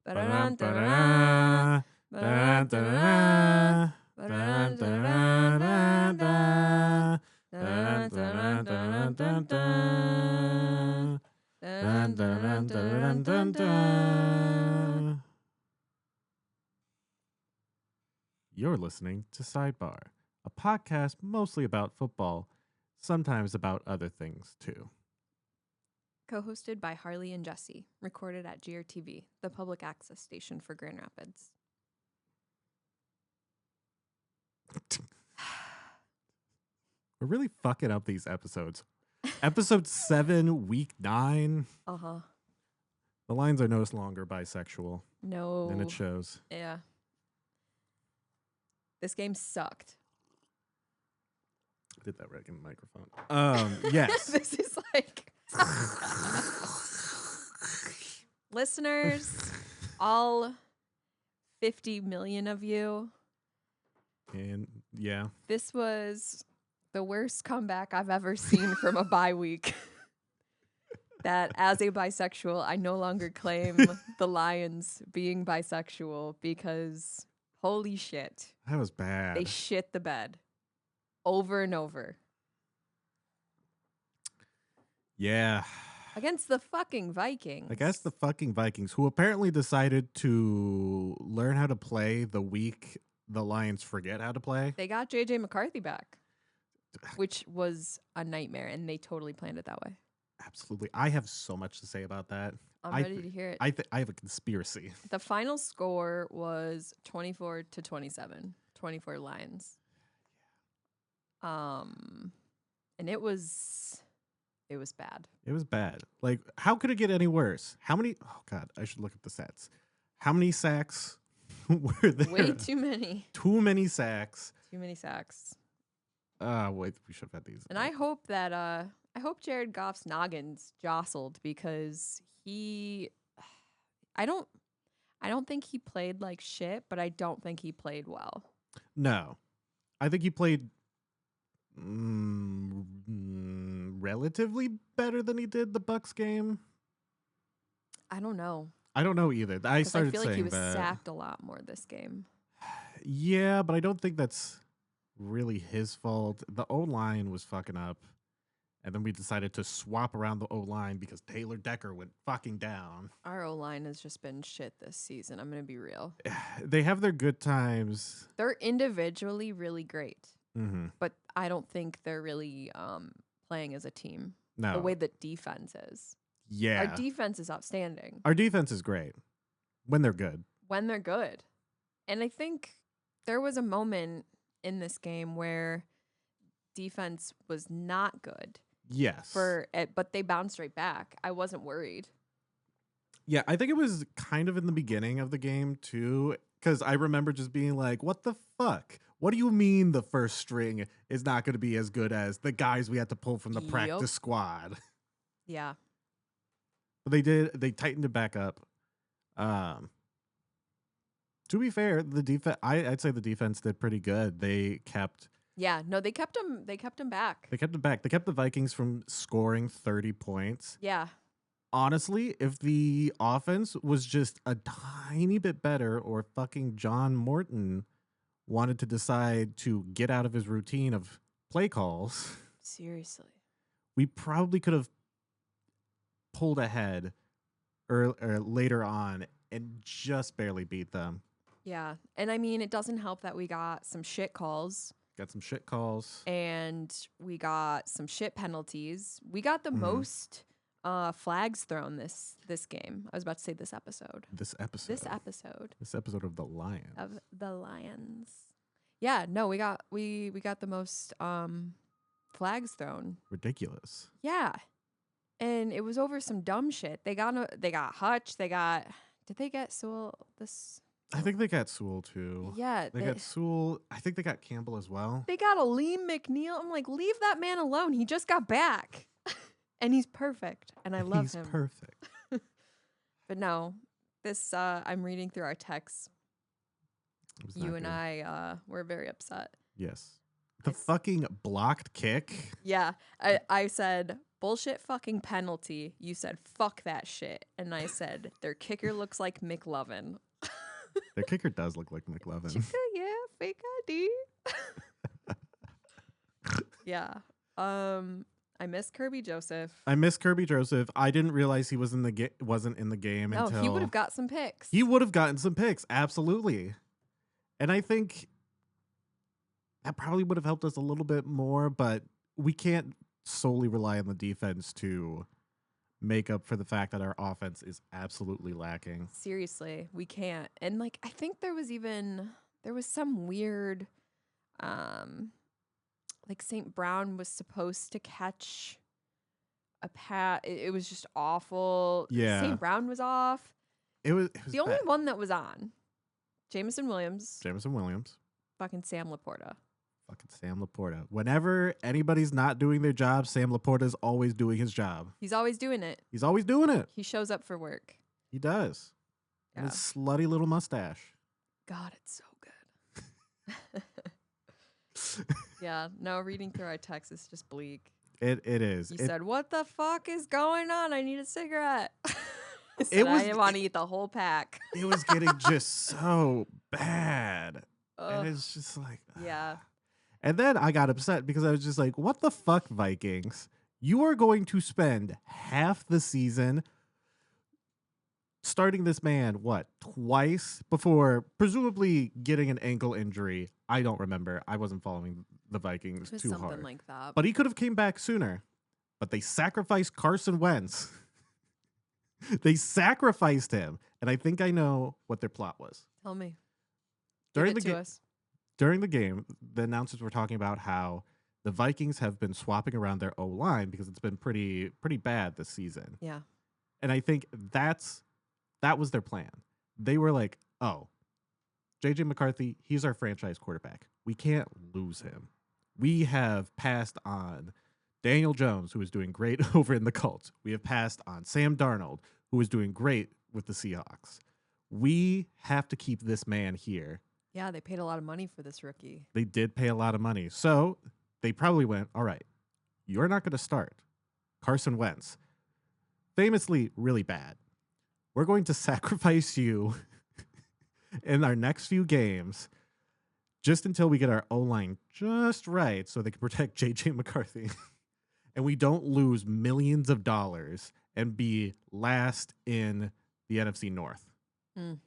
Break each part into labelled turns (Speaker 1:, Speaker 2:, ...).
Speaker 1: Ba-dun, da-da-da. Ba-dun, da-da-da. Ba-dun, da-da-da-da-da. Dun, dun, dun, dun, dun. Dun, dun, dun, dun, dun. You're listening to Sidebar, a podcast mostly about football, sometimes about other things too.
Speaker 2: Co-hosted by Harley and Jessi, recorded at GRTV, the public access station for Grand Rapids.
Speaker 1: We're really fucking up these episodes. Episode 7, week 9.
Speaker 2: Uh-huh.
Speaker 1: The Lions are no longer bisexual,
Speaker 2: No.
Speaker 1: and it shows.
Speaker 2: Yeah. This game sucked.
Speaker 1: I did that right in the microphone. Yes.
Speaker 2: This is like... Listeners, all 50 million of you,
Speaker 1: And yeah.
Speaker 2: this was the worst comeback I've ever seen from a bye week. That as a bisexual, I no longer claim the Lions being bisexual because holy shit,
Speaker 1: That was bad.
Speaker 2: they shit the bed over and over
Speaker 1: Yeah.
Speaker 2: against the fucking Vikings.
Speaker 1: I guess the fucking Vikings, who apparently decided to learn how to play the week the Lions forget how to play.
Speaker 2: They got JJ McCarthy back, which was a nightmare, and they totally planned it that way.
Speaker 1: Absolutely. I have so much to say about that.
Speaker 2: I'm
Speaker 1: I
Speaker 2: ready to hear it.
Speaker 1: I have a conspiracy.
Speaker 2: The final score was 24-27, 24 Lions. And it was bad.
Speaker 1: It was bad. Like, how could it get any worse? How many? Oh, God, I should look at the stats. How many sacks were there?
Speaker 2: Way too many.
Speaker 1: Too many sacks.
Speaker 2: Too many sacks.
Speaker 1: Wait, we should have had these.
Speaker 2: And I hope that I hope Jared Goff's noggin's jostled because I don't think he played like shit, but I don't think he played well.
Speaker 1: No. I think he played relatively better than he did the Bucks game.
Speaker 2: I don't know.
Speaker 1: I don't know either. I
Speaker 2: 'Cause
Speaker 1: started
Speaker 2: I feel
Speaker 1: saying
Speaker 2: like he was
Speaker 1: that.
Speaker 2: sacked a lot more this game.
Speaker 1: Yeah, but I don't think that's really his fault. The O-line was fucking up. And then we decided to swap around the O-line because Taylor Decker went fucking down.
Speaker 2: Our O-line has just been shit this season. I'm going to be real.
Speaker 1: They have their good times.
Speaker 2: They're individually really great,
Speaker 1: Mm-hmm.
Speaker 2: but I don't think they're really playing as a team
Speaker 1: No.
Speaker 2: the way that defense is.
Speaker 1: Yeah.
Speaker 2: Our defense is outstanding
Speaker 1: Our defense is great when they're good.
Speaker 2: when they're good. And I think there was a moment in this game where defense was not good
Speaker 1: Yes.
Speaker 2: but they bounced right back. I wasn't worried.
Speaker 1: Yeah, I think it was kind of in the beginning of the game too, because I remember just being like, what the fuck? What do you mean the first string is not going to be as good as the guys we had to pull from the
Speaker 2: Yup.
Speaker 1: practice squad?
Speaker 2: Yeah.
Speaker 1: But they tightened it back up. To be fair, the defense, I'd say the defense did pretty good. They kept
Speaker 2: Yeah, no, they kept him back.
Speaker 1: it back. They kept the Vikings from scoring 30 points.
Speaker 2: Yeah.
Speaker 1: Honestly, if the offense was just a tiny bit better, or fucking John Morton wanted to decide to get out of his routine of play calls,
Speaker 2: Seriously.
Speaker 1: we probably could have pulled ahead or later on and just barely beat them.
Speaker 2: Yeah. And I mean, it doesn't help that we got some shit calls
Speaker 1: Got some shit calls.
Speaker 2: and we got some shit penalties. We got the most flags thrown this game. I was about to say this episode.
Speaker 1: This episode of the Lions.
Speaker 2: Of the Lions. Yeah, no, we got the most flags thrown.
Speaker 1: Ridiculous.
Speaker 2: Yeah. And it was over some dumb shit. They got Hutch, did they get Sewell this?
Speaker 1: I think they got Sewell too.
Speaker 2: Yeah.
Speaker 1: They got Sewell. I think they got Campbell as well.
Speaker 2: They got a Liam McNeil. I'm like, leave that man alone. He just got back. And he's perfect. And I love him.
Speaker 1: He's perfect.
Speaker 2: But no, this, I'm reading through our texts.
Speaker 1: It was
Speaker 2: You
Speaker 1: not
Speaker 2: and
Speaker 1: good.
Speaker 2: I were very upset.
Speaker 1: Yes. The fucking blocked kick.
Speaker 2: Yeah. I said, bullshit fucking penalty. You said, fuck that shit. And I said, their kicker looks like McLovin.
Speaker 1: Their kicker does look like McLovin.
Speaker 2: Yeah, fake ID. Yeah. I miss Kirby Joseph.
Speaker 1: I miss Kirby Joseph. I didn't realize he was wasn't in the game
Speaker 2: No,
Speaker 1: until
Speaker 2: he would have got some picks.
Speaker 1: He would have gotten some picks, absolutely. And I think that probably would have helped us a little bit more, but we can't solely rely on the defense to make up for the fact that our offense is absolutely lacking.
Speaker 2: Seriously, we can't. And like I think there was some weird like St. Brown was supposed to catch a pat. It was just awful.
Speaker 1: Yeah.
Speaker 2: St. Brown was off.
Speaker 1: It was
Speaker 2: The only one that was on. Jameson Williams. Fucking Sam Laporta.
Speaker 1: Fucking Sam Laporta. Whenever anybody's not doing their job, Sam Laporta's always doing his job.
Speaker 2: He's always doing it.
Speaker 1: He's always doing it.
Speaker 2: He shows up for work.
Speaker 1: He does.
Speaker 2: Yeah.
Speaker 1: And his slutty little mustache.
Speaker 2: God, it's so good. Yeah, no, reading through our text is just bleak.
Speaker 1: It is.
Speaker 2: He said, "What the fuck is going on? I need a cigarette." I want to eat the whole pack.
Speaker 1: It was getting just so bad. And it's just like,
Speaker 2: yeah.
Speaker 1: And then I got upset because I was just like, what the fuck, Vikings? You are going to spend half the season starting this man, twice before presumably getting an ankle injury. I don't remember. I wasn't following the Vikings too
Speaker 2: something
Speaker 1: hard.
Speaker 2: Like that.
Speaker 1: But he could have came back sooner. But they sacrificed Carson Wentz. They sacrificed him. And I think I know what their plot was.
Speaker 2: Tell me.
Speaker 1: During
Speaker 2: Give it to us.
Speaker 1: During the game, the announcers were talking about how the Vikings have been swapping around their O-line because it's been pretty bad this season.
Speaker 2: Yeah.
Speaker 1: And I think that was their plan. They were like, oh, J.J. McCarthy, he's our franchise quarterback. We can't lose him. We have passed on Daniel Jones, who is doing great over in the Colts. We have passed on Sam Darnold, who is doing great with the Seahawks. We have to keep this man here.
Speaker 2: Yeah, they paid a lot of money for this rookie.
Speaker 1: They did pay a lot of money. So they probably went, all right, you're not going to start Carson Wentz. Famously really bad. We're going to sacrifice you in our next few games just until we get our O-line just right so they can protect J.J. McCarthy. And we don't lose millions of dollars and be last in the NFC North.
Speaker 2: Mm.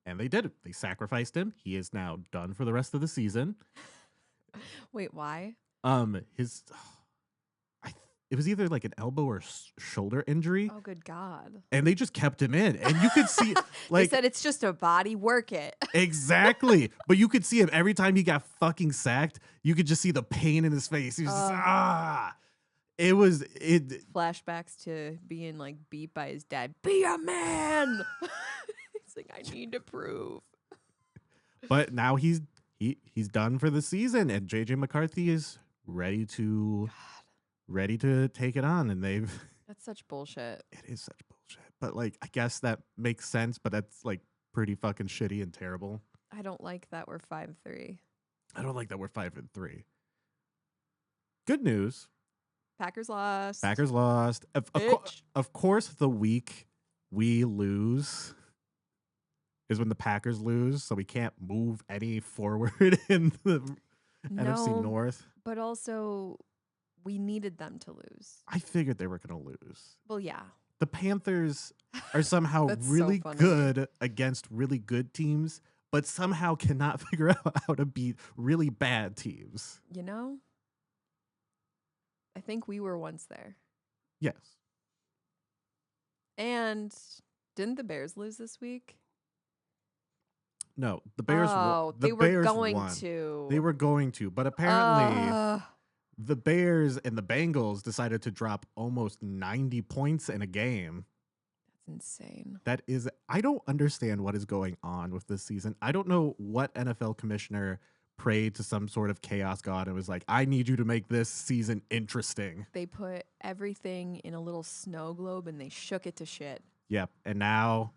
Speaker 1: And they did it. They sacrificed him. He is now done for the rest of the season.
Speaker 2: Wait, why?
Speaker 1: It was either like an elbow or shoulder injury.
Speaker 2: Oh, good God.
Speaker 1: And they just kept him in. And you could see, like,
Speaker 2: they said it's just a body, work it.
Speaker 1: Exactly. But you could see him every time he got fucking sacked. You could just see the pain in his face. He was just, It
Speaker 2: flashbacks to being like beat by his dad. Be a man. He's like, I need to prove.
Speaker 1: But now he's done for the season, and JJ McCarthy is ready to take it on. And
Speaker 2: that's such bullshit.
Speaker 1: It is such bullshit. But like, I guess that makes sense. But that's like pretty fucking shitty and terrible.
Speaker 2: I don't like that we're 5-3.
Speaker 1: I don't like that we're 5-3. Good news.
Speaker 2: Packers lost.
Speaker 1: Of course, the week we lose is when the Packers lose, so we can't move any forward in the NFC North.
Speaker 2: But also, we needed them to lose.
Speaker 1: I figured they were going to lose.
Speaker 2: Well, yeah.
Speaker 1: The Panthers are somehow really good against really good teams, but somehow cannot figure out how to beat really bad teams.
Speaker 2: You know? I think we were once there.
Speaker 1: Yes.
Speaker 2: And didn't the Bears lose this week?
Speaker 1: No, the Bears.
Speaker 2: They were going to.
Speaker 1: They were going to, but apparently the Bears and the Bengals decided to drop almost 90 points in a game.
Speaker 2: That's insane.
Speaker 1: That is, I don't understand what is going on with this season. I don't know what NFL commissioner prayed to some sort of chaos god and was like, I need you to make this season interesting.
Speaker 2: They put everything in a little snow globe and they shook it to shit.
Speaker 1: Yep. And now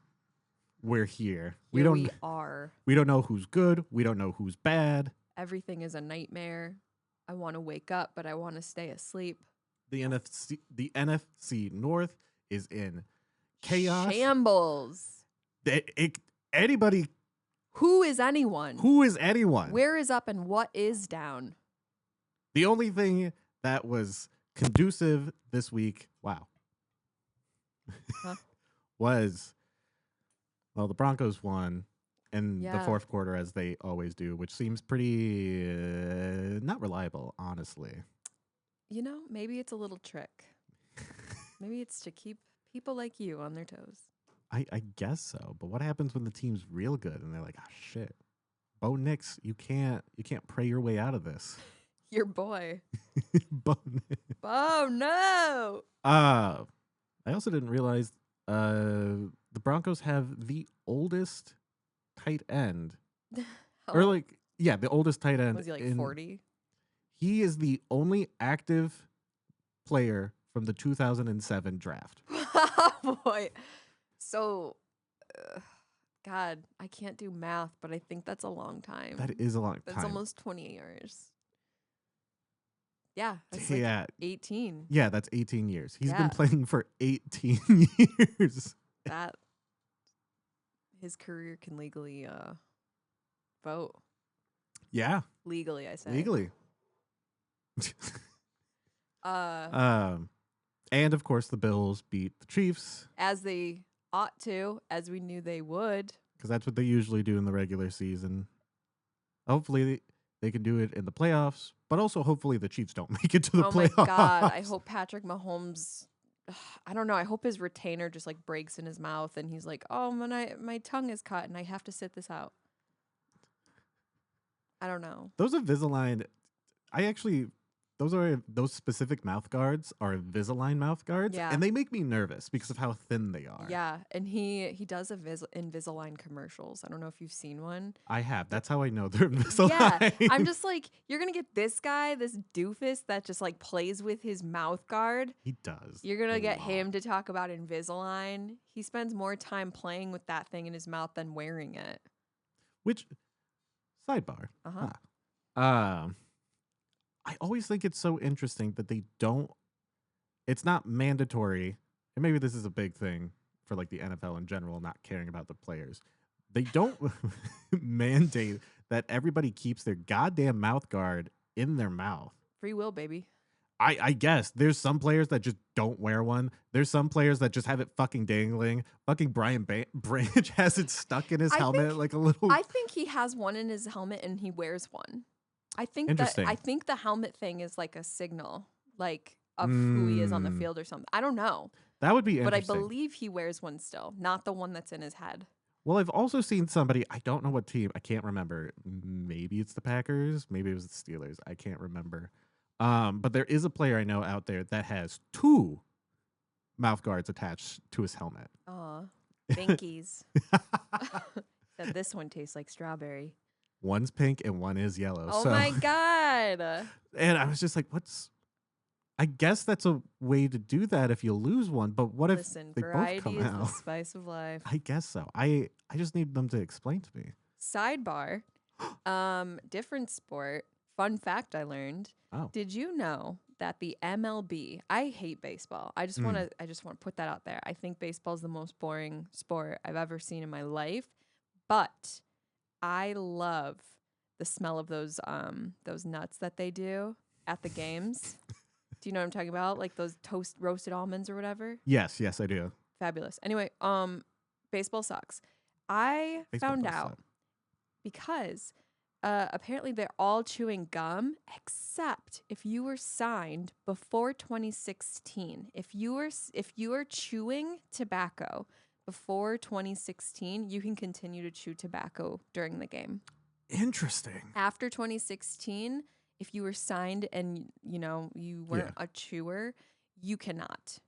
Speaker 1: we're here.
Speaker 2: We don't
Speaker 1: know who's good. We don't know who's bad.
Speaker 2: Everything is a nightmare. I want to wake up, but I want to stay asleep.
Speaker 1: NFC North is in chaos.
Speaker 2: Shambles.
Speaker 1: Anybody.
Speaker 2: Who is anyone?
Speaker 1: Who is anyone?
Speaker 2: Where is up and what is down?
Speaker 1: The only thing that was conducive this week, wow,
Speaker 2: Huh?
Speaker 1: was, well, the Broncos won in the
Speaker 2: Yeah.
Speaker 1: fourth quarter, as they always do, which seems pretty not reliable, honestly.
Speaker 2: You know, maybe it's a little trick. Maybe it's to keep people like you on their toes.
Speaker 1: I guess so. But what happens when the team's real good and they're like, ah, shit, Bo Nix, you can't pray your way out of this.
Speaker 2: Your boy.
Speaker 1: Bo Nix.
Speaker 2: Oh, no.
Speaker 1: I also didn't realize the Broncos have the oldest tight end. Or like, yeah, the oldest tight end.
Speaker 2: Was he like 40?
Speaker 1: He is the only active player from the 2007 draft.
Speaker 2: Oh, boy. So, God, I can't do math, but I think that's a long time.
Speaker 1: That is a long time.
Speaker 2: That's almost 20 years. Yeah, that's
Speaker 1: Yeah.
Speaker 2: like 18.
Speaker 1: Yeah, that's 18 years. He's
Speaker 2: Yeah.
Speaker 1: been playing for 18 years.
Speaker 2: That his career can legally vote.
Speaker 1: Yeah,
Speaker 2: Legally, I say.
Speaker 1: legally. And of course the Bills beat the Chiefs
Speaker 2: As they ought to, as we knew they would.
Speaker 1: because that's what they usually do in the regular season. Hopefully they can do it in the playoffs, but also hopefully the Chiefs don't make it to the
Speaker 2: Oh
Speaker 1: playoffs.
Speaker 2: my God. I hope Patrick Mahomes, I don't know. I hope his retainer just like breaks in his mouth and he's like, oh, my tongue is cut and I have to sit this out. I don't know.
Speaker 1: Those Invisalign, those specific mouth guards are Invisalign mouth guards,
Speaker 2: Yeah.
Speaker 1: and they make me nervous because of how thin they are.
Speaker 2: Yeah. And he does Invisalign commercials. I don't know if you've seen one.
Speaker 1: I have. That's how I know they're Invisalign.
Speaker 2: Yeah. I'm just like, you're going to get this guy, this doofus that just like plays with his mouth guard.
Speaker 1: He does.
Speaker 2: You're going
Speaker 1: a
Speaker 2: to get
Speaker 1: lot.
Speaker 2: him to talk about Invisalign. He spends more time playing with that thing in his mouth than wearing it.
Speaker 1: Which, sidebar.
Speaker 2: Uh-huh.
Speaker 1: I always think it's so interesting that it's not mandatory, and maybe this is a big thing for like the NFL in general, not caring about the players. They don't mandate that everybody keeps their goddamn mouth guard in their mouth.
Speaker 2: Free will, baby.
Speaker 1: I guess there's some players that just don't wear one. There's some players that just have it fucking dangling. Fucking Brian Branch has it stuck in his helmet like a little.
Speaker 2: I think he has one in his helmet and he wears one. I think
Speaker 1: Interesting.
Speaker 2: the helmet thing is like a signal, like of who he is on the field or something. I don't know,
Speaker 1: That would be
Speaker 2: but I
Speaker 1: interesting.
Speaker 2: believe he wears one still, not the one that's in his head.
Speaker 1: Well, I've also seen somebody, I don't know what team, I can't remember. Maybe it's the Packers, maybe it was the Steelers. I can't remember. But there is a player I know out there that has 2 mouth guards attached to his helmet.
Speaker 2: Aw, Binkies. Said this one tastes like strawberry.
Speaker 1: One's pink and one is yellow.
Speaker 2: Oh
Speaker 1: so,
Speaker 2: my God.
Speaker 1: And I was just like, I guess that's a way to do that if you lose one, but what
Speaker 2: Listen,
Speaker 1: if they both
Speaker 2: variety
Speaker 1: come
Speaker 2: is the
Speaker 1: out?
Speaker 2: spice of life.
Speaker 1: I guess so. I just need them to explain to me.
Speaker 2: Sidebar, different sport. Fun fact I learned.
Speaker 1: Oh.
Speaker 2: Did you know that the MLB, I hate baseball. I just want to put that out there. I think baseball is the most boring sport I've ever seen in my life, but I love the smell of those nuts that they do at the games. Do you know what I'm talking about? Like those roasted almonds or whatever?
Speaker 1: Yes, I do.
Speaker 2: Fabulous. Anyway, baseball sucks. I
Speaker 1: Baseball
Speaker 2: found
Speaker 1: does
Speaker 2: out
Speaker 1: suck.
Speaker 2: because apparently they're all chewing gum except if you were signed before 2016. If you are chewing tobacco before 2016, you can continue to chew tobacco during the game.
Speaker 1: Interesting.
Speaker 2: After 2016, if you were signed and you weren't a chewer, you cannot.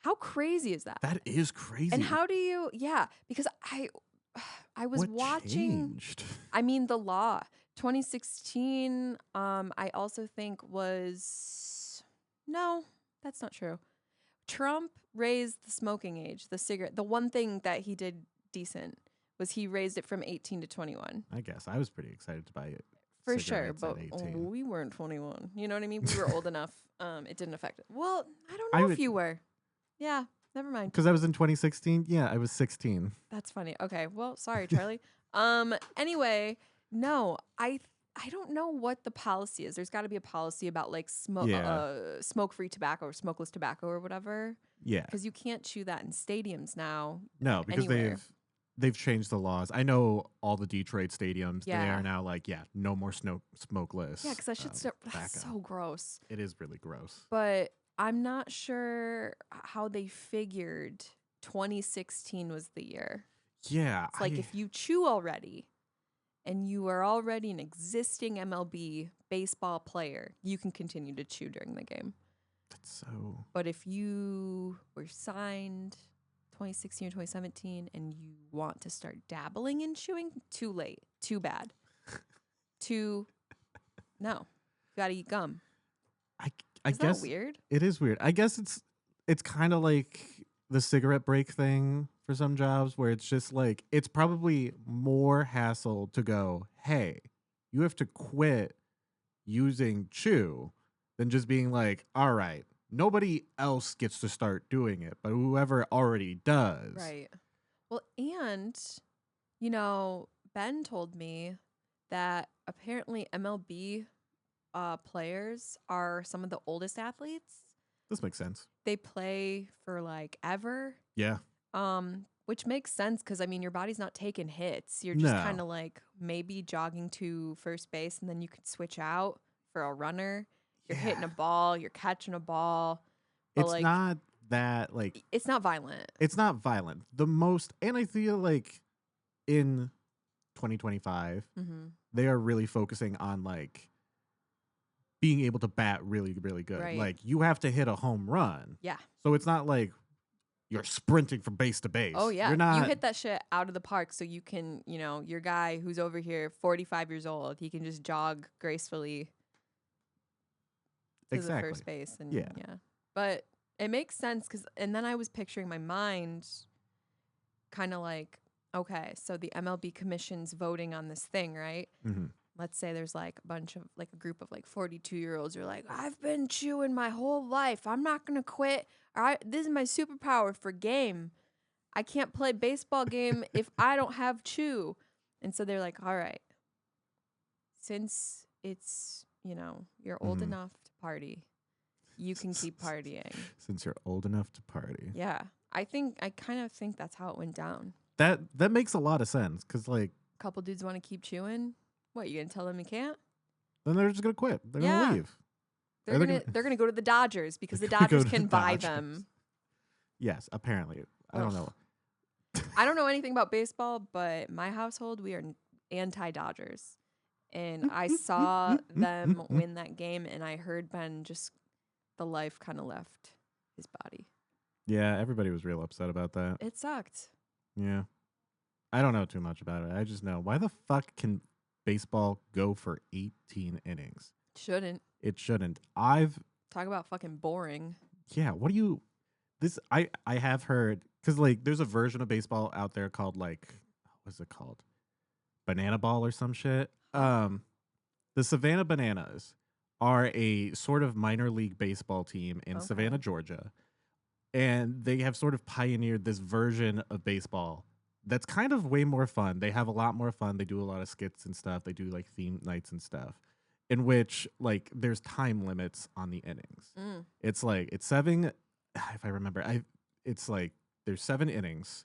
Speaker 2: How crazy is that?
Speaker 1: That is crazy.
Speaker 2: And how do you? Yeah, because I was
Speaker 1: what
Speaker 2: watching.
Speaker 1: changed?
Speaker 2: I mean, the law 2016. I also think was no, that's not true. Trump raised the smoking age, the cigarette. The one thing that he did decent was he raised it from 18 to 21.
Speaker 1: I guess I was pretty excited to buy it
Speaker 2: For sure,
Speaker 1: cigarettes
Speaker 2: but
Speaker 1: at 18.
Speaker 2: we weren't 21. You know what I mean? We were old enough. It didn't affect it. Well, I don't
Speaker 1: I
Speaker 2: know if
Speaker 1: would
Speaker 2: you were. Yeah, never mind.
Speaker 1: because I was in 2016. Yeah, I was 16.
Speaker 2: That's funny. Okay, well, sorry, Charlie. Anyway, no, I don't know what the policy is. There's got to be a policy about like
Speaker 1: Yeah,
Speaker 2: smoke-free tobacco or smokeless tobacco or whatever,
Speaker 1: yeah.
Speaker 2: because you can't chew that in stadiums now
Speaker 1: No, because
Speaker 2: anywhere.
Speaker 1: they've changed the laws. I know all the Detroit stadiums. They
Speaker 2: Yeah.
Speaker 1: are now like, yeah, no more smokeless.
Speaker 2: Yeah, because that shit's that's
Speaker 1: tobacco.
Speaker 2: so gross.
Speaker 1: It is really gross.
Speaker 2: But I'm not sure how they figured 2016 was the year.
Speaker 1: Yeah,
Speaker 2: It's like if you chew already and you are already an existing MLB baseball player, you can continue to chew during the game.
Speaker 1: that's so.
Speaker 2: But if you were signed 2016 or 2017 and you want to start dabbling in chewing, too late, too bad. No, you gotta eat gum.
Speaker 1: I
Speaker 2: Isn't
Speaker 1: guess
Speaker 2: that weird?
Speaker 1: it is weird. I guess it's kind of like the cigarette break thing for some jobs where it's just like it's probably more hassle to go, hey, you have to quit using chew than just being like, all right, nobody else gets to start doing it, but whoever already does.
Speaker 2: Right. Well, and, Ben told me that apparently MLB players are some of the oldest athletes.
Speaker 1: This makes sense.
Speaker 2: They play for like ever,
Speaker 1: Yeah.
Speaker 2: which makes sense because, I mean, your body's not taking hits. You're just
Speaker 1: No.
Speaker 2: kind of like maybe jogging to first base and then you could switch out for a runner. You're hitting a ball, you're catching a ball. But
Speaker 1: It's
Speaker 2: like,
Speaker 1: not that like
Speaker 2: it's not violent.
Speaker 1: it's not violent. The most, and I feel like in 2025,
Speaker 2: Mm-hmm.
Speaker 1: they are really focusing on like being able to bat really, really good.
Speaker 2: Right.
Speaker 1: Like you have to hit a home run.
Speaker 2: Yeah.
Speaker 1: So it's not like you're sprinting from base to base.
Speaker 2: Oh, yeah.
Speaker 1: You're not.
Speaker 2: You hit that shit out of the park so you can, your guy who's over here, 45 years old, he can just jog gracefully to
Speaker 1: Exactly.
Speaker 2: the first base. And
Speaker 1: Yeah.
Speaker 2: But it makes sense and then I was picturing my mind kind of like, okay, so the MLB commission's voting on this thing, right?
Speaker 1: Mm-hmm.
Speaker 2: Let's say there's like a group of like 42-year-olds who are like, I've been chewing my whole life. I'm not going to quit. All right, this is my superpower for game. I can't play baseball game if I don't have chew. And so they're like, all right, since it's, you're old
Speaker 1: Mhm.
Speaker 2: enough to party, you can keep partying.
Speaker 1: Since you're old enough to party.
Speaker 2: Yeah. I kind of think that's how it went down.
Speaker 1: That makes a lot of sense because like
Speaker 2: Couple dudes want to keep chewing. What, you gonna tell them you can't?
Speaker 1: then they're just gonna quit. They're
Speaker 2: Yeah.
Speaker 1: gonna leave.
Speaker 2: They're
Speaker 1: Are they
Speaker 2: they're gonna go to the Dodgers because the
Speaker 1: They're gonna go
Speaker 2: Dodgers
Speaker 1: to
Speaker 2: can
Speaker 1: the
Speaker 2: buy
Speaker 1: Dodgers.
Speaker 2: them.
Speaker 1: Yes, apparently. I don't know.
Speaker 2: I don't know anything about baseball, but my household, we are anti-Dodgers. And I saw them win that game, and I heard Ben just, the life kind of left his body.
Speaker 1: Yeah, everybody was real upset about that.
Speaker 2: It sucked.
Speaker 1: Yeah. I don't know too much about it. I just know why the fuck can baseball go for 18 innings?
Speaker 2: Shouldn't.
Speaker 1: It shouldn't.
Speaker 2: Talk about fucking boring.
Speaker 1: Yeah, what do you I have heard cuz like there's a version of baseball out there called like what's it called? Banana ball or some shit. The Savannah Bananas are a sort of minor league baseball team in
Speaker 2: Okay.
Speaker 1: Savannah, Georgia. And they have sort of pioneered this version of baseball that's kind of way more fun. They have a lot more fun. They do a lot of skits and stuff. They do like theme nights and stuff in which like there's time limits on the innings.
Speaker 2: Mm.
Speaker 1: It's like it's 7 if I remember. It's like there's 7 innings.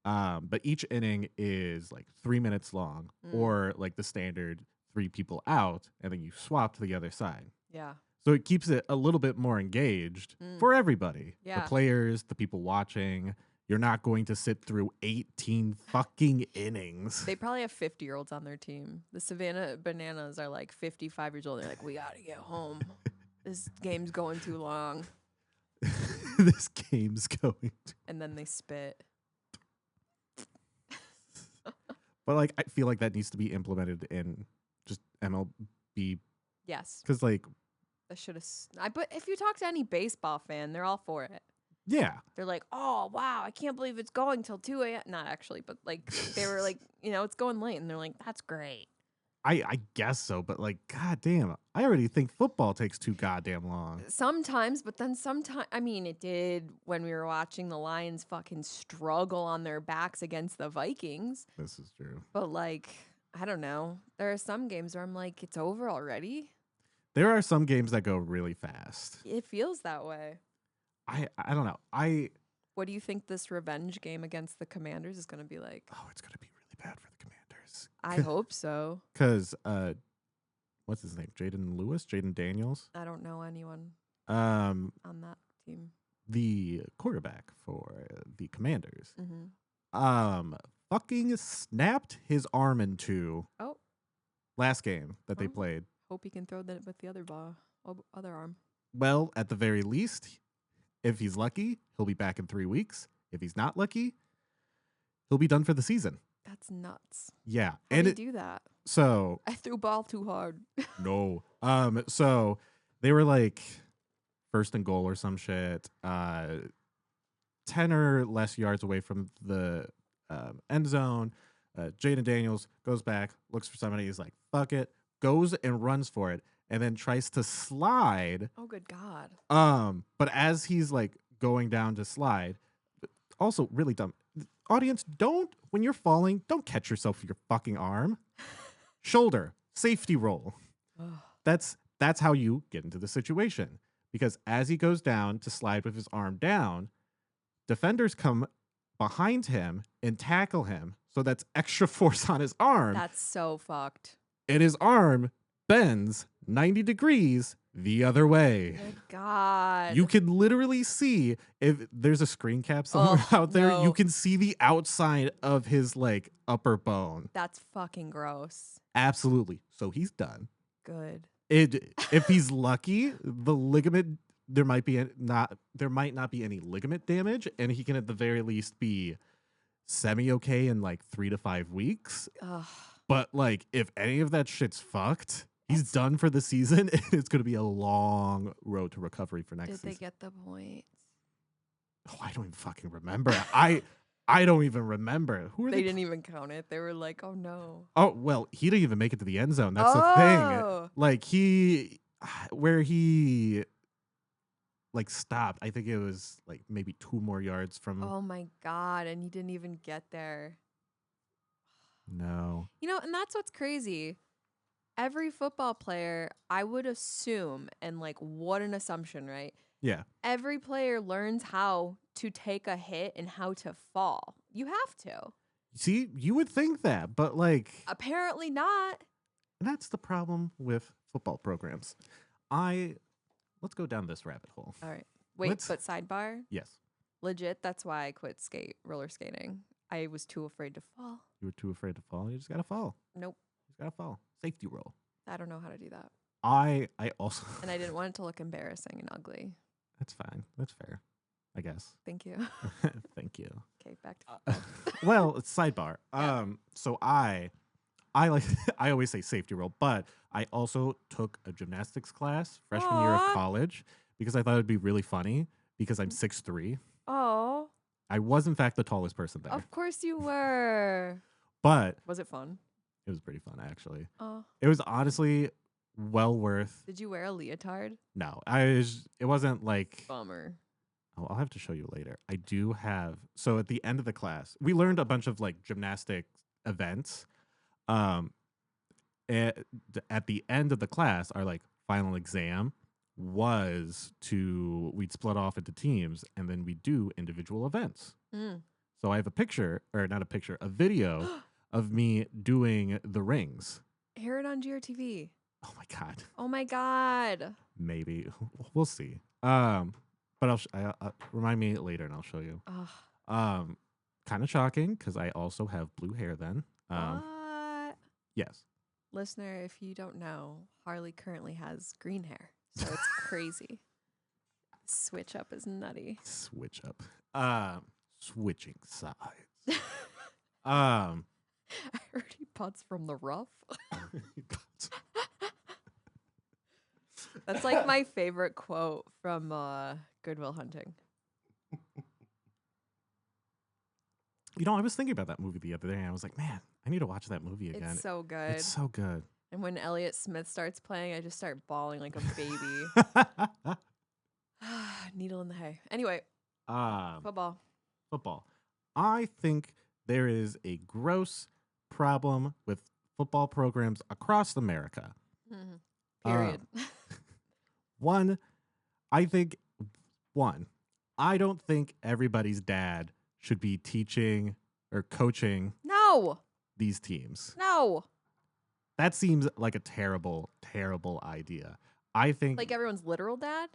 Speaker 1: But each inning is like 3 minutes long or like the standard 3 people out and then you swap to the other side.
Speaker 2: Yeah.
Speaker 1: So it keeps it a little bit more engaged for everybody.
Speaker 2: Yeah.
Speaker 1: The players, the people watching. You're not going to sit through 18 fucking innings.
Speaker 2: They probably have 50-year-olds on their team. The Savannah Bananas are like 55 years old. They're like, we got to get home. This game's going too long.
Speaker 1: This game's going to.
Speaker 2: And then they spit.
Speaker 1: But like I feel like that needs to be implemented in just MLB
Speaker 2: Yes.
Speaker 1: because like
Speaker 2: That should have. But if you talk to any baseball fan, they're all for it.
Speaker 1: yeah.
Speaker 2: They're like, oh, wow, I can't believe it's going till 2 a.m. Not actually, but like they were like, it's going late. And they're like, that's great.
Speaker 1: I guess so, but like, goddamn, I already think football takes too goddamn long.
Speaker 2: Sometimes, but then sometimes, I mean, it did when we were watching the Lions fucking struggle on their backs against the Vikings.
Speaker 1: This is true.
Speaker 2: But like, I don't know. There are some games where I'm like, it's over already.
Speaker 1: There are some games that go really fast.
Speaker 2: It feels that way.
Speaker 1: I don't know.
Speaker 2: What do you think this revenge game against the Commanders is going to be like?
Speaker 1: Oh, it's gonna be really bad for the Commanders.
Speaker 2: I hope so.
Speaker 1: Because what's his name? Jaden Daniels.
Speaker 2: I don't know anyone
Speaker 1: Um,
Speaker 2: on that team.
Speaker 1: the quarterback for the Commanders.
Speaker 2: Mm-hmm.
Speaker 1: Fucking snapped his arm in two.
Speaker 2: Oh,
Speaker 1: Last game that they
Speaker 2: Oh.
Speaker 1: played.
Speaker 2: hope he can throw that with the other arm.
Speaker 1: Well, at the very least, if he's lucky, he'll be back in 3 weeks. If he's not lucky, he'll be done for the season.
Speaker 2: That's nuts.
Speaker 1: Yeah,
Speaker 2: How
Speaker 1: and
Speaker 2: do you do that?
Speaker 1: so
Speaker 2: I threw ball too hard.
Speaker 1: no. So they were like first and goal or some shit. 10 or less yards away from the end zone. Jaden Daniels goes back, looks for somebody. He's like, fuck it, goes and runs for it, and then tries to slide.
Speaker 2: Oh, good God.
Speaker 1: But as he's like going down to slide, also really dumb. Audience, when you're falling, don't catch yourself with your fucking arm. Shoulder, safety roll.
Speaker 2: Ugh.
Speaker 1: That's how you get into the situation. Because as he goes down to slide with his arm down, defenders come behind him and tackle him. So that's extra force on his arm.
Speaker 2: That's so fucked.
Speaker 1: And his arm bends 90 degrees the other way.
Speaker 2: Good God.
Speaker 1: You can literally see, if there's a screen cap somewhere out there,
Speaker 2: no.
Speaker 1: you can see the outside of his like upper bone.
Speaker 2: That's fucking gross.
Speaker 1: Absolutely. So he's done.
Speaker 2: Good.
Speaker 1: If he's lucky, the ligament there might not be any ligament damage, and he can at the very least be semi-okay in like 3 to 5 weeks.
Speaker 2: Ugh.
Speaker 1: But like, if any of that shit's fucked, he's done for the season. It's going to be a long road to recovery for next season.
Speaker 2: Did they get the points?
Speaker 1: Oh, I don't even fucking remember. I don't even remember. Who are
Speaker 2: They didn't even count it. They were like, oh no.
Speaker 1: Oh, well, he didn't even make it to the end zone. That's the thing. Like where he like stopped, I think it was like maybe 2 more yards from.
Speaker 2: Oh my God. And he didn't even get there.
Speaker 1: No.
Speaker 2: You know, and that's what's crazy. Every football player, I would assume, and like what an assumption, right?
Speaker 1: Yeah.
Speaker 2: Every player learns how to take a hit and how to fall. You have to.
Speaker 1: See, you would think that, but like
Speaker 2: Apparently not.
Speaker 1: that's the problem with football programs. Let's go down this rabbit hole.
Speaker 2: All right. Wait, but sidebar?
Speaker 1: Yes.
Speaker 2: Legit, that's why I quit roller skating. I was too afraid to fall.
Speaker 1: You were too afraid to fall. You just gotta fall.
Speaker 2: Nope.
Speaker 1: You just gotta fall. Safety roll.
Speaker 2: I don't know how to do that.
Speaker 1: I also
Speaker 2: And I didn't want it to look embarrassing and ugly.
Speaker 1: That's fine. That's fair, I guess.
Speaker 2: Thank you.
Speaker 1: Thank you.
Speaker 2: Okay, back to football.
Speaker 1: Well, it's sidebar.
Speaker 2: Yeah.
Speaker 1: So I like I always say safety roll, but I also took a gymnastics class freshman year of
Speaker 2: Aw.
Speaker 1: college because I thought it'd be really funny because I'm 6'3".
Speaker 2: Oh,
Speaker 1: I was in fact the tallest person there,
Speaker 2: of course you were.
Speaker 1: but
Speaker 2: Was it fun?
Speaker 1: it was pretty fun actually.
Speaker 2: Oh,
Speaker 1: It was honestly well worth.
Speaker 2: did you wear a leotard?
Speaker 1: No, it wasn't like.
Speaker 2: Bummer.
Speaker 1: I'll have to show you later. I do have. So at the end of the class, we learned a bunch of like gymnastic events. At the end of the class, our like final exam was we'd split off into teams and then we do individual events.
Speaker 2: Mm.
Speaker 1: So I have a picture, or not a picture, a video of me doing the rings.
Speaker 2: Hear it on GRTV.
Speaker 1: Oh my God.
Speaker 2: Oh my God.
Speaker 1: Maybe. We'll see. But I'll remind me later and I'll show you.
Speaker 2: Ugh.
Speaker 1: Kind of shocking because I also have blue hair then.
Speaker 2: What?
Speaker 1: Yes.
Speaker 2: Listener, if you don't know, Harley currently has green hair. So it's crazy. Switch up is nutty.
Speaker 1: Switch up. Switching sides.
Speaker 2: I heard he putts from the rough. That's like my favorite quote from Good Will Hunting.
Speaker 1: You know, I was thinking about that movie the other day and I was like, man, I need to watch that movie again.
Speaker 2: It's so good.
Speaker 1: It's so good.
Speaker 2: And when Elliott Smith starts playing, I just start bawling like a baby. Needle in the hay. Anyway, football.
Speaker 1: Football. I think there is a gross problem with football programs across America.
Speaker 2: Period.
Speaker 1: One, I don't think everybody's dad should be teaching or coaching
Speaker 2: No.
Speaker 1: these teams.
Speaker 2: No.
Speaker 1: That seems like a terrible, terrible idea. I think,
Speaker 2: Like everyone's literal dad?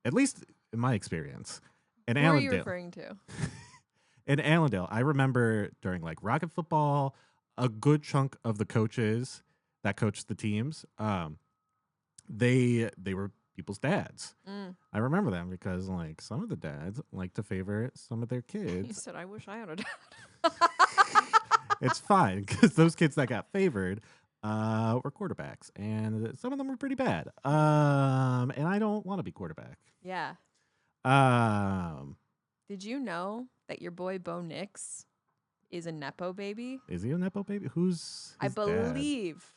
Speaker 1: at least in my experience, in
Speaker 2: Who are you
Speaker 1: Allendale,
Speaker 2: referring to?
Speaker 1: in Allendale, I remember during like Rocket football, a good chunk of the coaches that coached the teams, they were people's dads. I remember them because like some of the dads like to favor some of their
Speaker 2: You
Speaker 1: kids.
Speaker 2: said, I wish I had a dad.
Speaker 1: It's fine because those kids that got favored were quarterbacks, and some of them were pretty bad. And I don't want to be quarterback.
Speaker 2: Yeah.
Speaker 1: Um,
Speaker 2: Did you know that your boy Bo Nix is a Nepo baby?
Speaker 1: is he a Nepo baby? Who's
Speaker 2: I
Speaker 1: his dad?
Speaker 2: believe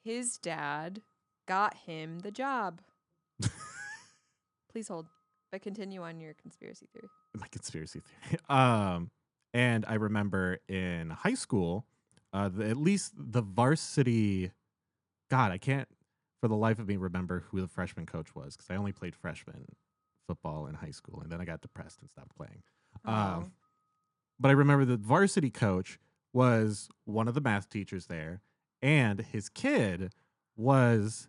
Speaker 2: his dad got him the job. Please hold. But continue on your conspiracy theory.
Speaker 1: My conspiracy theory. And I remember in high school, at least the varsity. God, I can't for the life of me remember who the freshman coach was because I only played freshman football in high school, and then I got depressed and stopped playing.
Speaker 2: Oh.
Speaker 1: But I remember the varsity coach was one of the math teachers there, and his kid was,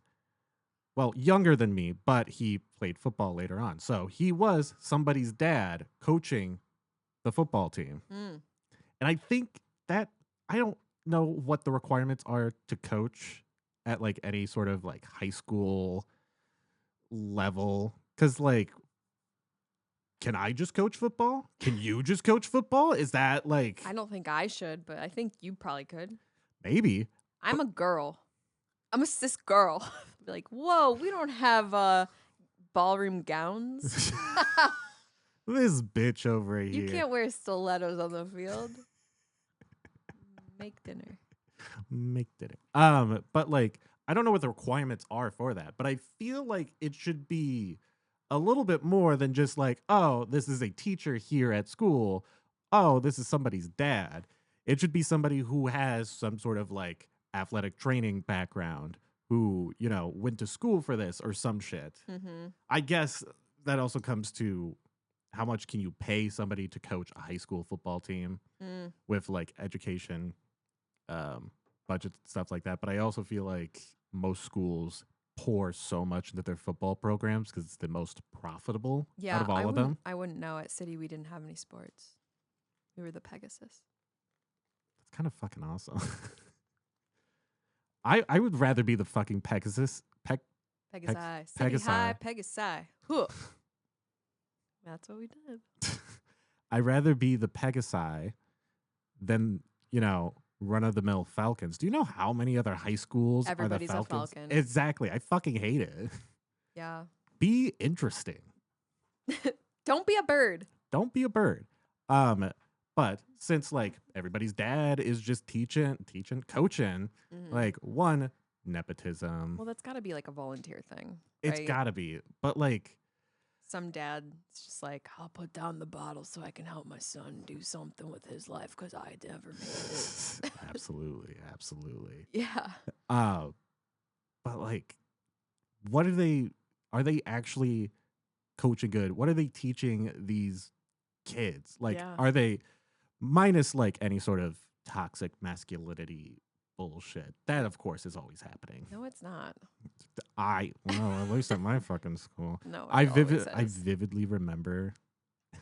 Speaker 1: well, younger than me, but he played football later on. So he was somebody's dad coaching the football team. And I think that, I don't know what the requirements are to coach at like any sort of like high school level. Because like, can I just coach football? Can you just coach football? Is that like,
Speaker 2: I don't think I should, but I think you probably could.
Speaker 1: maybe.
Speaker 2: I'm a girl. I'm a cis girl. Be like, whoa, we don't have ballroom gowns.
Speaker 1: This bitch over here.
Speaker 2: You can't wear stilettos on the field. Make dinner.
Speaker 1: Make dinner. But like, I don't know what the requirements are for that, but I feel like it should be a little bit more than just like, oh, this is a teacher here at school. Oh, this is somebody's dad. It should be somebody who has some sort of like athletic training background, who, you know, went to school for this or some shit. I guess that also comes to how much can you pay somebody to coach a high school football team with like education, budgets, stuff like that. But I also feel like most schools pour so much into their football programs because it's the most profitable out of all of them.
Speaker 2: I wouldn't know. At City, we didn't have any sports. We were the Pegasus.
Speaker 1: It's kind of fucking awesome. I would rather be the fucking Pegasus.
Speaker 2: Pegasi. City High, Pegasi. Huh. That's what we did.
Speaker 1: I'd rather be the Pegasi than, you know, run-of-the-mill Falcons. Do you know how many other high schools
Speaker 2: Everybody's
Speaker 1: are the Falcons?
Speaker 2: a Falcon.
Speaker 1: Exactly. I fucking hate it.
Speaker 2: Yeah.
Speaker 1: Be interesting.
Speaker 2: Don't be a bird.
Speaker 1: Don't be a bird. But since like everybody's dad is just teaching, coaching, like one, nepotism.
Speaker 2: Well, that's got to be like a volunteer thing.
Speaker 1: It's
Speaker 2: right?
Speaker 1: gotta be. But like,
Speaker 2: some dad's just like, I'll put down the bottle so I can help my son do something with his life because I never made it.
Speaker 1: absolutely.
Speaker 2: Yeah.
Speaker 1: But like, what are they actually coaching good? What are they teaching these kids? Like, are they, minus like any sort of toxic masculinity bullshit? That of course is always happening.
Speaker 2: No, it's not.
Speaker 1: Well, at least at my fucking school.
Speaker 2: No,
Speaker 1: I vividly remember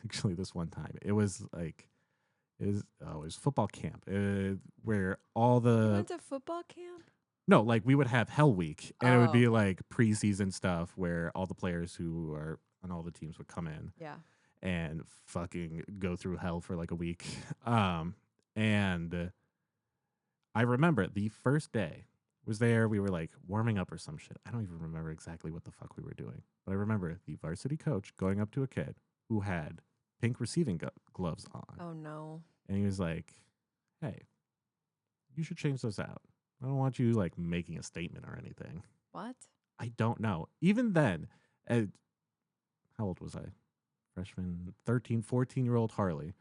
Speaker 1: actually this one time. It was like, it was football camp where all the
Speaker 2: You went to football camp?
Speaker 1: No, like we would have Hell Week, and it would be like preseason stuff where all the players who are on all the teams would come in, and fucking go through hell for like a week. And I remember the first day was there. We were like warming up or some shit. I don't even remember exactly what the fuck we were doing, but I remember the varsity coach going up to a kid who had pink receiving gloves on.
Speaker 2: Oh no!
Speaker 1: And he was like, "Hey, you should change those out." I don't want you like making a statement or anything.
Speaker 2: What?
Speaker 1: I don't know. Even then, how old was I? Freshman, 13, 14-year-old Harley,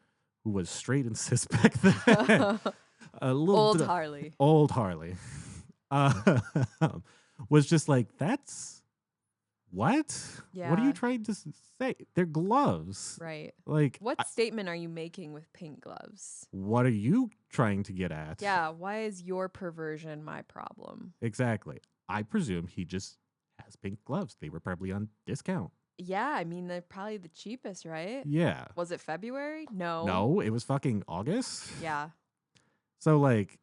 Speaker 1: who was straight and cis back then. A little
Speaker 2: Old
Speaker 1: bit of-
Speaker 2: Harley.
Speaker 1: Old Harley. Was just like, that's what? What are
Speaker 2: Yeah.
Speaker 1: you trying to say? They're gloves.
Speaker 2: Right.
Speaker 1: Like,
Speaker 2: What statement are you making with pink gloves?
Speaker 1: what are you trying to get at?
Speaker 2: Yeah, why is your perversion my problem?
Speaker 1: Exactly. I presume he just has pink gloves. They were probably on discount.
Speaker 2: Yeah, I mean, they're probably the cheapest, right?
Speaker 1: Yeah.
Speaker 2: Was it February? No.
Speaker 1: No, it was fucking August.
Speaker 2: Yeah.
Speaker 1: So, like,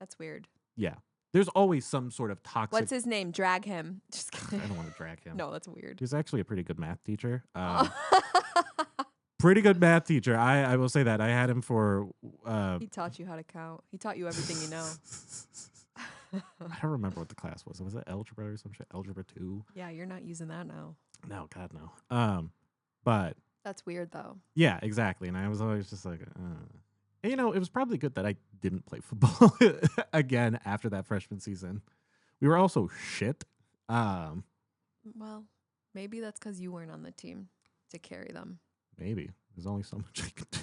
Speaker 2: That's weird.
Speaker 1: yeah. There's always some sort of toxic.
Speaker 2: What's his name? Drag him. Just kidding.
Speaker 1: I don't want to drag him.
Speaker 2: No, that's weird.
Speaker 1: He's actually a pretty good math teacher. Pretty good math teacher. I will say that. I had him for.
Speaker 2: He taught you how to count. He taught you everything you know.
Speaker 1: I don't remember what the class was. Was it algebra or some shit? Algebra 2?
Speaker 2: Yeah, you're not using that now.
Speaker 1: No, God, no. But
Speaker 2: That's weird, though.
Speaker 1: yeah, exactly. And I was always just like, And, you know, it was probably good that I didn't play football again after that freshman season. We were also shit.
Speaker 2: Well, maybe that's because you weren't on the team to carry them.
Speaker 1: Maybe. There's only so much I could do.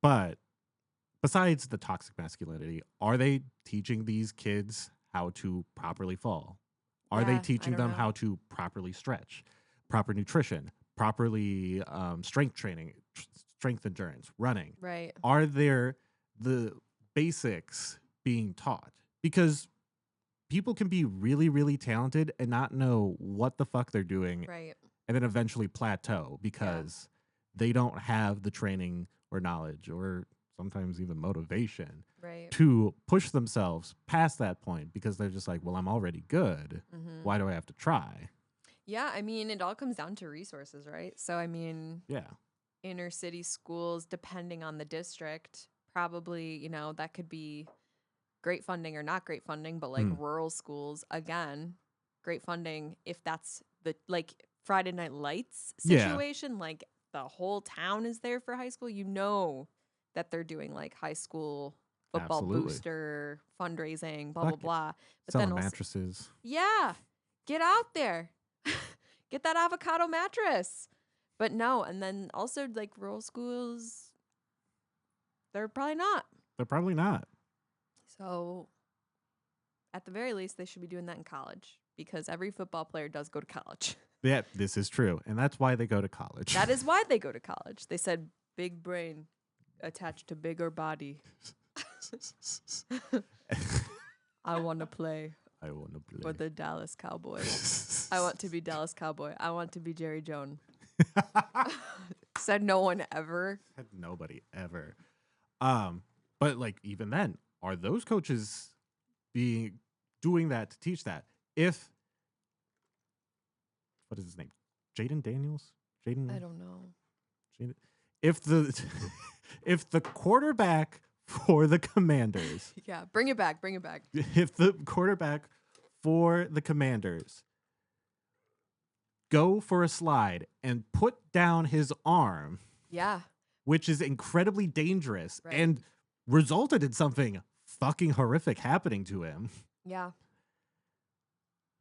Speaker 1: But besides the toxic masculinity, are they teaching these kids how to properly fall? Are
Speaker 2: Yeah,
Speaker 1: they
Speaker 2: I
Speaker 1: teaching
Speaker 2: don't
Speaker 1: them
Speaker 2: know.
Speaker 1: how to properly stretch, proper nutrition, properly strength training, strength endurance, running?
Speaker 2: Right.
Speaker 1: Are there the basics being taught? Because people can be really, really talented and not know what the fuck they're doing,
Speaker 2: Right.
Speaker 1: and then eventually plateau because they don't have the training or knowledge or sometimes even motivation
Speaker 2: Right.
Speaker 1: to push themselves past that point because they're just like, well, I'm already good.
Speaker 2: Mm-hmm.
Speaker 1: Why do I have to try?
Speaker 2: Yeah, I mean, it all comes down to resources, right? So, I mean,
Speaker 1: Yeah.
Speaker 2: inner city schools, depending on the district, probably, you know, that could be great funding or not great funding, but like rural schools, again, great funding if that's the like Friday Night Lights
Speaker 1: Yeah.
Speaker 2: situation, like the whole town is there for high school, you know that they're doing like high school football
Speaker 1: Absolutely.
Speaker 2: booster fundraising, blah,
Speaker 1: Fuck
Speaker 2: blah,
Speaker 1: it.
Speaker 2: blah. But
Speaker 1: Selling
Speaker 2: then also,
Speaker 1: mattresses.
Speaker 2: yeah, get out there. Get that avocado mattress. But no, and then also like rural schools, they're probably not.
Speaker 1: They're probably not.
Speaker 2: So at the very least, they should be doing that in college because every football player does go to college.
Speaker 1: Yeah, this is true. And that's why they go to college.
Speaker 2: That is why they go to college. They said big brain attached to bigger body. I want to play
Speaker 1: I want to play.
Speaker 2: for the Dallas Cowboys. I want to be Dallas Cowboy. I want to be Jerry Jones. Said no one ever.
Speaker 1: Had nobody ever. But like even then, are those coaches doing that to teach that? If what is his name? Jaden Daniels? Jaden
Speaker 2: I don't know.
Speaker 1: If the quarterback for the Commanders,
Speaker 2: Yeah, bring it back. Bring it back.
Speaker 1: if the quarterback for the Commanders go for a slide and put down his arm,
Speaker 2: Yeah.
Speaker 1: which is incredibly dangerous
Speaker 2: Right.
Speaker 1: and resulted in something fucking horrific happening to him.
Speaker 2: Yeah.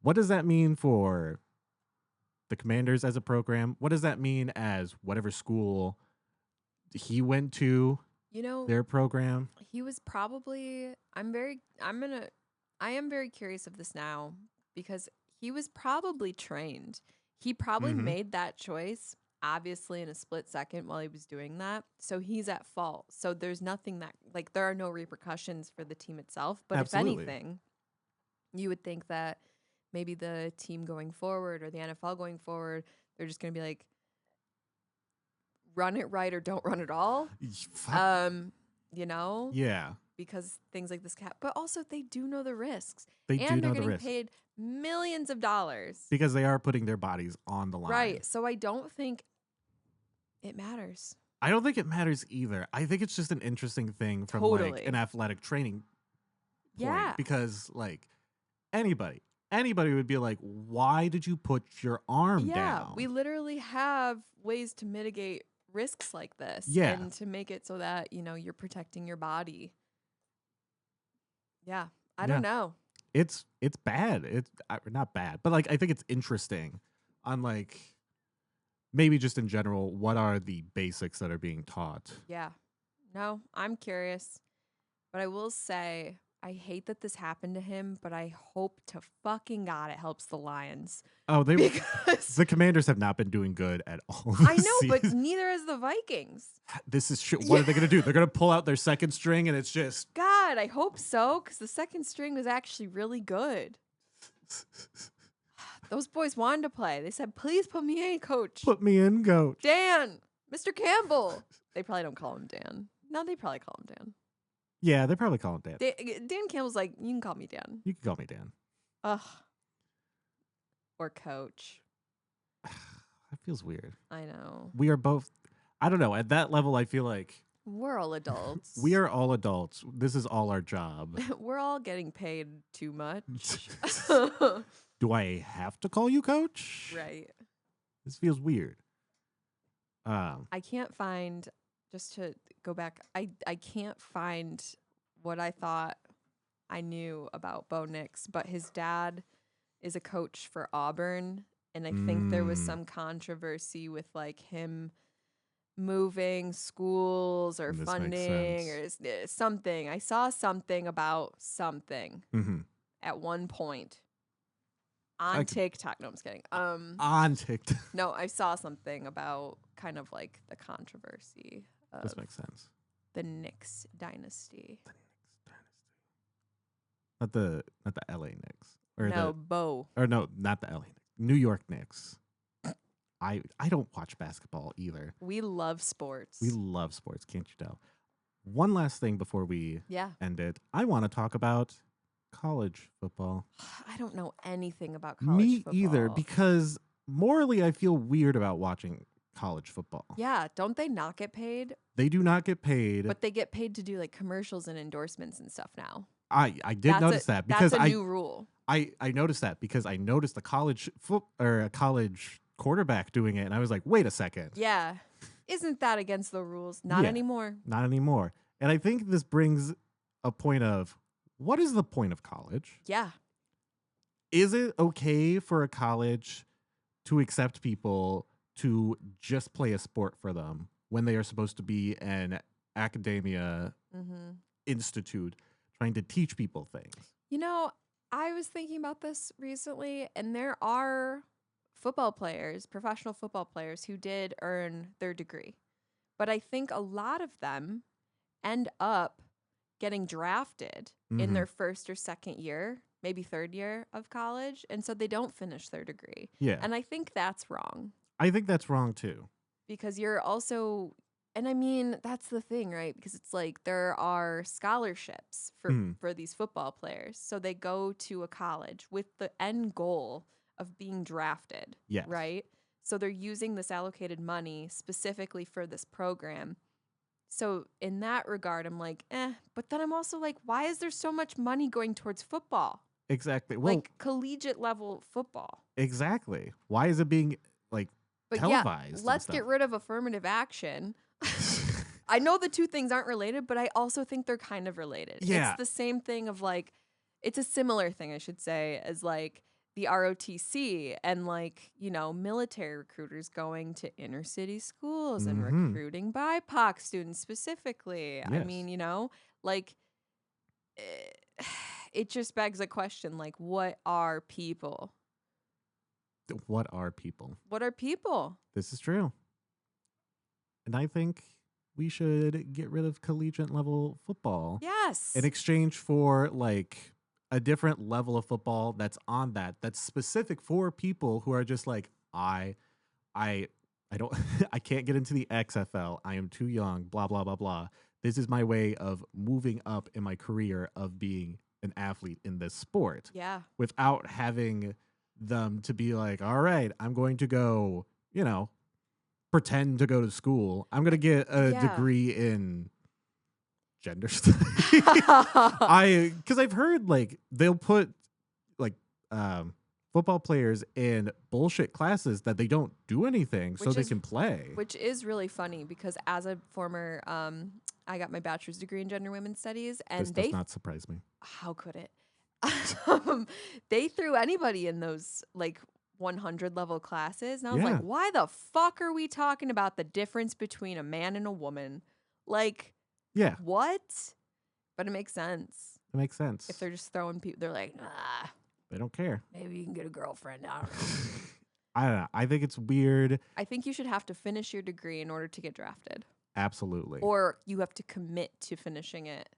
Speaker 1: What does that mean for the Commanders as a program? What does that mean as whatever school he went to,
Speaker 2: You know,
Speaker 1: their program?
Speaker 2: he was probably I am very curious of this now because he was probably trained. He probably
Speaker 1: Mhm.
Speaker 2: made that choice obviously in a split second while he was doing that. So he's at fault. So there's nothing that like there are no repercussions for the team itself, but
Speaker 1: Absolutely.
Speaker 2: if anything, you would think that maybe the team going forward or the NFL going forward, they're just going to be like run it right or don't run at all.
Speaker 1: Fuck.
Speaker 2: You know?
Speaker 1: Yeah,
Speaker 2: Because things like this but also they do know the risks.
Speaker 1: they
Speaker 2: And
Speaker 1: do
Speaker 2: they're
Speaker 1: know the
Speaker 2: getting
Speaker 1: risk
Speaker 2: paid millions of dollars.
Speaker 1: because they are putting their bodies on the line.
Speaker 2: Right. So I don't think it matters.
Speaker 1: I don't think it matters either. I think it's just an interesting thing from like
Speaker 2: Totally.
Speaker 1: an athletic training point
Speaker 2: Yeah.
Speaker 1: because like anybody would be like, why did you put your arm
Speaker 2: Yeah.
Speaker 1: down?
Speaker 2: We literally have ways to mitigate risks like this.
Speaker 1: Yeah.
Speaker 2: And to make it so that, you know, you're protecting your body. Yeah. I
Speaker 1: Yeah.
Speaker 2: don't know.
Speaker 1: It's bad. It's not bad, but like I think it's interesting on like maybe just in general, what are the basics that are being taught?
Speaker 2: Yeah. No, I'm curious. But I will say, I hate that this happened to him, but I hope to fucking God it helps the Lions.
Speaker 1: Oh,
Speaker 2: Because
Speaker 1: the Commanders have not been doing good at all.
Speaker 2: I
Speaker 1: this
Speaker 2: know, but
Speaker 1: season.
Speaker 2: neither has the Vikings.
Speaker 1: This is shit. What are they going to do? They're going to pull out their second string and it's just
Speaker 2: God, I hope so, because the second string was actually really good. Those boys wanted to play. They said, please put me in, coach.
Speaker 1: put me in, coach.
Speaker 2: Dan, Mr. Campbell. They probably don't call him Dan. No, they probably call him Dan.
Speaker 1: Yeah, they probably call him Dan.
Speaker 2: Dan Campbell's like, you can call me Dan.
Speaker 1: You can call me Dan.
Speaker 2: Ugh. Or coach.
Speaker 1: That feels weird.
Speaker 2: I know.
Speaker 1: We are both, I don't know. At that level, I feel like
Speaker 2: We're all adults.
Speaker 1: we are all adults. This is all our job.
Speaker 2: We're all getting paid too much.
Speaker 1: Do I have to call you coach?
Speaker 2: Right.
Speaker 1: This feels weird.
Speaker 2: I can't find, just to go back, I can't find what I thought I knew about Bo Nix, but his dad is a coach for Auburn. And I think there was some controversy with like him moving schools or
Speaker 1: This makes
Speaker 2: funding or something. I saw something about something at one point on TikTok. No, I'm just kidding.
Speaker 1: On TikTok.
Speaker 2: No, I saw something about kind of like the controversy of
Speaker 1: This makes sense.
Speaker 2: the Knicks dynasty.
Speaker 1: Not the LA Knicks. Or
Speaker 2: No, Bo.
Speaker 1: Or no, not the LA Knicks. New York Knicks. I don't watch basketball either.
Speaker 2: We love sports.
Speaker 1: We love sports, can't you tell? One last thing before we end it. I want to talk about college football.
Speaker 2: I don't know anything about college football.
Speaker 1: Me either, because morally I feel weird about watching college football.
Speaker 2: Yeah, don't they not get paid?
Speaker 1: They do not get paid.
Speaker 2: But they get paid to do like commercials and endorsements and stuff now.
Speaker 1: I did notice that because
Speaker 2: that's a new rule.
Speaker 1: I noticed that because I noticed a college quarterback doing it, and I was like, wait a second.
Speaker 2: Yeah. Isn't that against the rules? Not anymore.
Speaker 1: Not anymore. And I think this brings a point of, what is the point of college?
Speaker 2: Yeah.
Speaker 1: Is it okay for a college to accept people to just play a sport for them when they are supposed to be an academia institute trying to teach people things?
Speaker 2: You know, I was thinking about this recently, and there are football players, professional football players, who did earn their degree. But I think a lot of them end up getting drafted in their first or second year, maybe third year of college, and so they don't finish their degree.
Speaker 1: Yeah.
Speaker 2: And I think that's wrong.
Speaker 1: I think that's wrong too.
Speaker 2: Because you're also, and I mean, that's the thing, right? Because it's like there are scholarships for these football players. So they go to a college with the end goal of being drafted, right? So they're using this allocated money specifically for this program. So in that regard, I'm like, but then I'm also like, why is there so much money going towards football?
Speaker 1: Exactly. Well,
Speaker 2: Like collegiate level football.
Speaker 1: Exactly. Why is it being like televised?
Speaker 2: Yeah, let's get rid of affirmative action. I know the two things aren't related, but I also think they're kind of related.
Speaker 1: Yeah.
Speaker 2: It's the same thing of like, it's a similar thing, I should say, as like the ROTC and like, you know, military recruiters going to inner city schools and recruiting BIPOC students specifically.
Speaker 1: Yes.
Speaker 2: I mean, you know, like it just begs a question, like, what are people?
Speaker 1: What are people?
Speaker 2: What are people?
Speaker 1: This is true. And I think we should get rid of collegiate level football.
Speaker 2: Yes.
Speaker 1: In exchange for like a different level of football that's that's specific for people who are just like, I don't I can't get into the XFL. I am too young, blah blah blah blah. This is my way of moving up in my career of being an athlete in this sport.
Speaker 2: Yeah.
Speaker 1: Without having them to be like, all right, I'm going to go, you know, pretend to go to school. I'm going to get a degree in gender studies. Because I've heard like they'll put like football players in bullshit classes that they don't do anything so they can play.
Speaker 2: Which is really funny because as a former I got my bachelor's degree in gender women's studies, and
Speaker 1: This does not surprise me.
Speaker 2: how could it? They threw anybody in those like 100 level classes, and I was
Speaker 1: Yeah.
Speaker 2: like, why the fuck are we talking about the difference between a man and a woman? Like,
Speaker 1: Yeah,
Speaker 2: what? But it makes sense.
Speaker 1: it makes sense.
Speaker 2: If they're just throwing people, they're like,
Speaker 1: They don't care.
Speaker 2: maybe you can get a girlfriend. I don't know.
Speaker 1: I don't know. I think it's weird.
Speaker 2: I think you should have to finish your degree in order to get drafted,
Speaker 1: Absolutely.
Speaker 2: or you have to commit to finishing it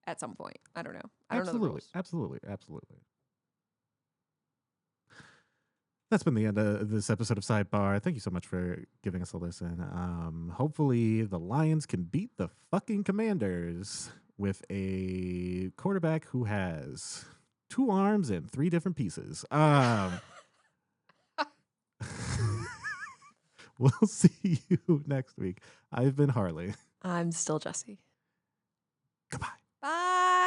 Speaker 2: at some point. I don't know. I don't know the rules.
Speaker 1: Absolutely. That's been the end of this episode of Sidebar. Thank you so much for giving us a listen. Hopefully the Lions can beat the fucking Commanders with a quarterback who has 2 arms and 3 different pieces. We'll see you next week. I've been Harley.
Speaker 2: I'm still Jessi.
Speaker 1: Goodbye.
Speaker 2: Bye.